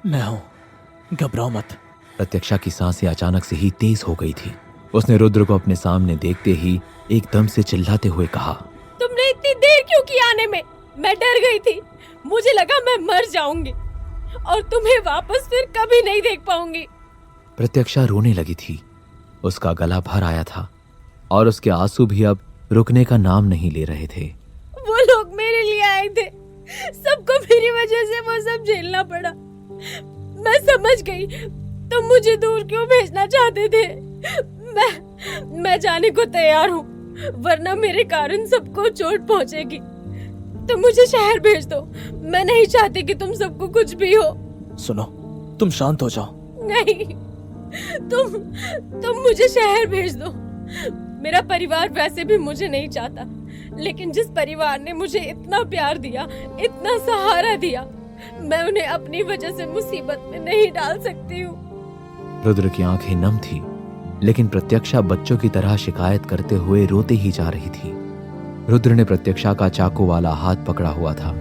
मैं हूं, घबराओ मत। प्रत्यक्षा की सांसें अचानक से ही तेज हो गई थी। उसने रुद्र को अपने सामने देखते ही एकदम से चिल्लाते हुए कहा, तुमने इतनी देर क्यों की आने में? मैं डर गई थी, मुझे लगा मैं मर जाऊंगी और तुम्हें वापस फिर कभी नहीं देख पाऊंगी। प्रत्यक्षा रोने लगी थी। उसका गला भर आया था और उसके आंसू भी अब रुकने का नाम नहीं ले रहे थे। वो लोग मेरे लिए आए थे, सबको मेरी वजह से वो सब झेलना पड़ा। मैं समझ गई तुम मुझे दूर क्यों भेजना चाहते थे। मैं जाने को तैयार हूँ, वरना मेरे कारण सबको चोट पहुँचेगी। तुम मुझे शहर भेज दो, मैं नहीं चाहती कि तुम सबको कुछ भी हो। सुनो, तुम शांत हो जाओ। नहीं, तुम मुझे शहर भेज दो। मेरा परिवार वैसे भी मुझे नहीं चाहता, लेकिन जिस परिवार ने मुझे इतना प्यार दिया, इतना सहारा दिया, मैं उन्हें अपनी वजह से मुसीबत में नहीं डाल सकती हूँ। रुद्र की आंखें नम थी, लेकिन प्रत्यक्षा बच्चों की तरह शिकायत करते हुए रोते ही जा रही थी। रुद्र ने प्रत्यक्षा का चाकू वाला हाथ पकड़ा हुआ था।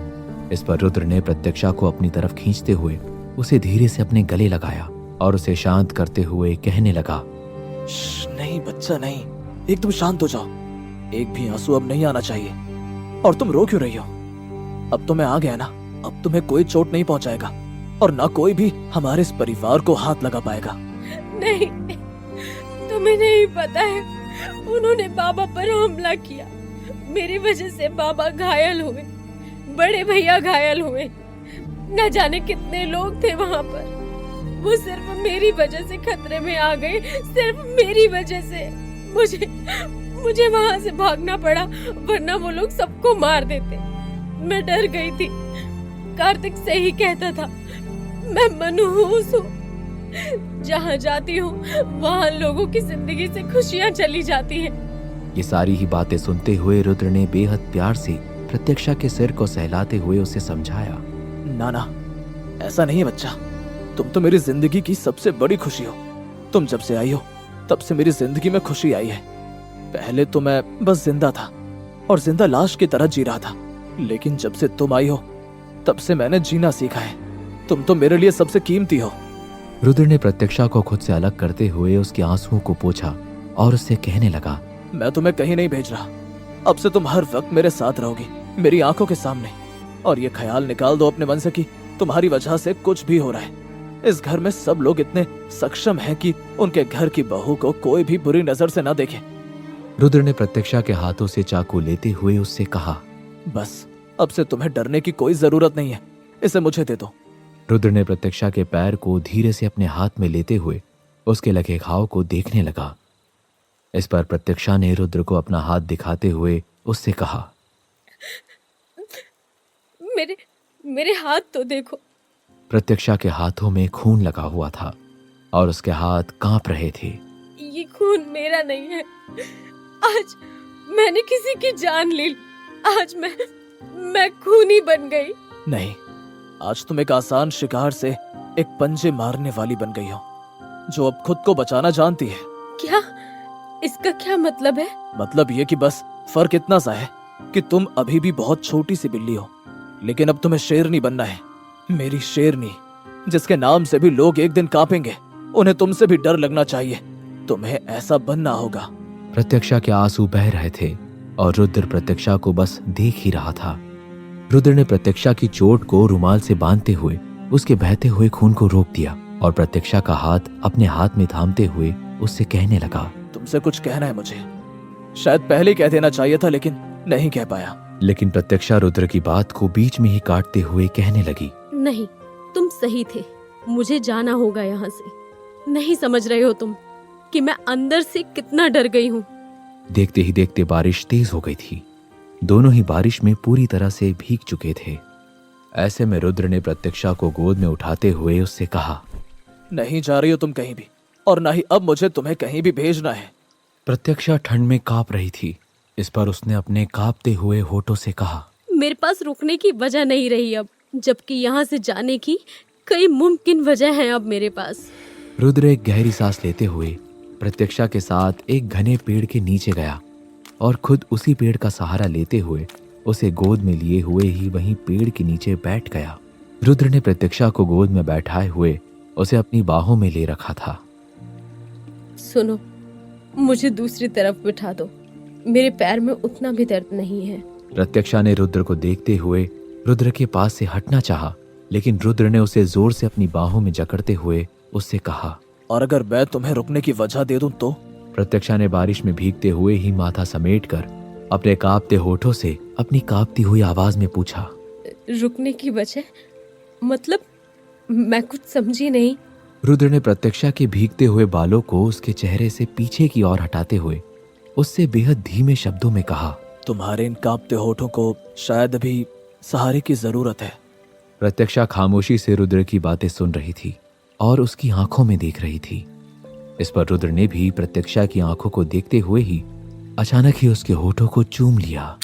इस पर रुद्र ने प्रत्यक्षा को अपनी तरफ खींचते हुए उसे धीरे से अपने गले लगाया और उसे शांत करते हुए कहने लगा, नहीं बच्चा नहीं, एकदम शांत हो जाओ। एक भी आंसू अब नहीं आना चाहिए। और तुम रो क्यों रही हो? अब तो मैं आ गया ना, अब तुम्हें कोई चोट नहीं पहुंचाएगा और ना कोई भी हमारे इस परिवार को हाथ लगा पाएगा। नहीं, तुम्हें नहीं पता है, उन्होंने बाबा पर हमला किया। मेरी वजह से बाबा घायल हुए, बड़े भैया घायल हुए, न जाने कितने लोग थे वहाँ पर। वो सिर्फ मेरी वजह से खतरे में आ गए, सिर्फ मेरी वजह से। मुझे वहाँ से भागना पड़ा, वरना वो लोग सबको मार देते। मैं डर गई थी। कार्तिक सही कहता था, मैं मनहूस हूँ। जहाँ जाती हूँ वहाँ लोगों की जिंदगी से खुशियाँ चली जाती हैं। ये सारी ही बातें सुनते हुए रुद्र ने बेहद प्यार से प्रत्यक्षा के सिर को सहलाते हुए उसे समझाया, ना, ऐसा नहीं है बच्चा। तुम तो मेरी जिंदगी की सबसे बड़ी खुशी हो। तुम जब से आई हो तब से मेरी जिंदगी में खुशी आई है। पहले तो मैं बस जिंदा था और जिंदा लाश की तरह जी रहा था, लेकिन जब से तुम आई हो तब से मैंने जीना सीखा है। तुम तो मेरे लिए सबसे कीमती हो। रुद्र ने प्रत्यक्षा को खुद से अलग करते हुए उसके आंसुओं को पोंछा और उससे कहने लगा, मैं तुम्हें कहीं नहीं भेज रहा। अब से तुम हर वक्त मेरे साथ रहोगी, मेरी आंखों के सामने। और ये ख्याल निकाल दो अपने मन से कि तुम्हारी वजह से कुछ भी हो रहा है। इस घर में सब लोग इतने सक्षम हैं कि उनके घर की बहू को कोई भी बुरी नजर से ना देखे। रुद्र ने प्रत्यक्षा के हाथों से चाकू लेते हुए उससे कहा, बस अब से तुम्हें डरने की कोई जरूरत नहीं है, इसे मुझे दे दो। रुद्र ने प्रत्यक्षा के पैर को धीरे से अपने हाथ में लेते हुए उसके लगे घाव को देखने लगा। इस पर प्रत्यक्षा ने रुद्र को अपना हाथ दिखाते हुए उससे कहा, मेरे हाथ तो देखो। प्रत्यक्षा के हाथों में खून लगा हुआ था और उसके हाथ कांप रहे थे। ये खून मेरा नहीं है। आज मैंने किसी की जान ली। आज मैं खूनी बन गई। नहीं, आज तुम एक आसान शिकार से एक पंजे मारने वाली बन गई हो, जो अब खुद को बचाना जानती है। क्या? इसका क्या मतलब है? मतलब ये कि बस फर्क इतना सा है कि तुम अभी भी बहुत छोटी सी बिल्ली हो, लेकिन अब तुम्हें शेरनी बनना है। मेरी शेरनी, जिसके नाम से भी लोग एक दिन कांपेंगे। उन्हें तुमसे भी डर लगना चाहिए। तुम्हें ऐसा बनना होगा। प्रत्यक्षा के आंसू बह रहे थे और रुद्र प्रत्यक्षा को बस देख ही रहा था। रुद्र ने प्रत्यक्षा की चोट को रुमाल से बांधते हुए उसके बहते हुए खून को रोक दिया और प्रत्यक्षा का हाथ अपने हाथ में थामते हुए उससे कहने लगा, तुमसे कुछ कहना है मुझे। शायद पहले कह देना चाहिए था, लेकिन नहीं कह पाया। लेकिन प्रत्यक्षा रुद्र की बात को बीच में ही काटते हुए कहने लगी, नहीं, तुम सही थे। मुझे जाना होगा यहाँ से। नहीं समझ रहे हो तुम कि मैं अंदर से कितना डर गई हूँ। देखते ही देखते बारिश तेज हो गई थी। दोनों ही बारिश में पूरी तरह से भीग चुके थे। ऐसे में रुद्र ने प्रत्यक्षा को गोद में उठाते हुए उससे कहा, नहीं जा रही हो तुम कहीं भी, और ना ही अब मुझे तुम्हें कहीं भी भेजना है। प्रत्यक्षा ठंड में कांप रही थी। इस पर उसने अपने कांपते हुए होठों से कहा, मेरे पास रुकने की वजह नहीं रही अब, जबकि यहाँ से जाने की कई मुमकिन वजह हैं अब मेरे पास। रुद्र एक गहरी सांस लेते हुए प्रत्यक्षा के साथ एक घने पेड़ के नीचे गया और खुद उसी पेड़ का सहारा लेते हुए उसे गोद में लिए हुए ही वहीं पेड़ के नीचे बैठ गया। रुद्र ने प्रत्यक्षा को गोद में बैठाए हुए उसे अपनी बाहों में ले रखा था। सुनो, मुझे दूसरी तरफ बिठा दो। मेरे पैर में उतना भी दर्द नहीं है। प्रत्यक्षा ने रुद्र को देखते हुए रुद्र के पास से हटना चाहा, लेकिन रुद्र ने उसे जोर से अपनी बाहों में जकड़ते हुए उससे कहा, और अगर मैं तुम्हें रुकने की वजह दे दूं तो? प्रत्यक्षा ने बारिश में भीगते हुए ही माथा समेटकर अपने कांपते होठों से अपनी कांपती हुई आवाज में पूछा, रुकने की वजह? मतलब मैं कुछ समझी नहीं। रुद्र ने प्रत्यक्षा के भीगते हुए बालों को उसके चेहरे से पीछे की ओर हटाते हुए उससे बेहद धीमे शब्दों में कहा, तुम्हारे इन कांपते होठों को शायद अभी सहारे की जरूरत है। प्रत्यक्षा खामोशी से रुद्र की बातें सुन रही थी और उसकी आंखों में देख रही थी। इस पर रुद्र ने भी प्रत्यक्षा की आंखों को देखते हुए ही अचानक ही उसके होठों को चूम लिया।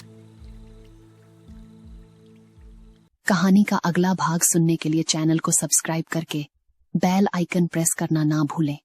कहानी का अगला भाग सुनने के लिए चैनल को सब्सक्राइब करके बेल आइकन प्रेस करना ना भूलें।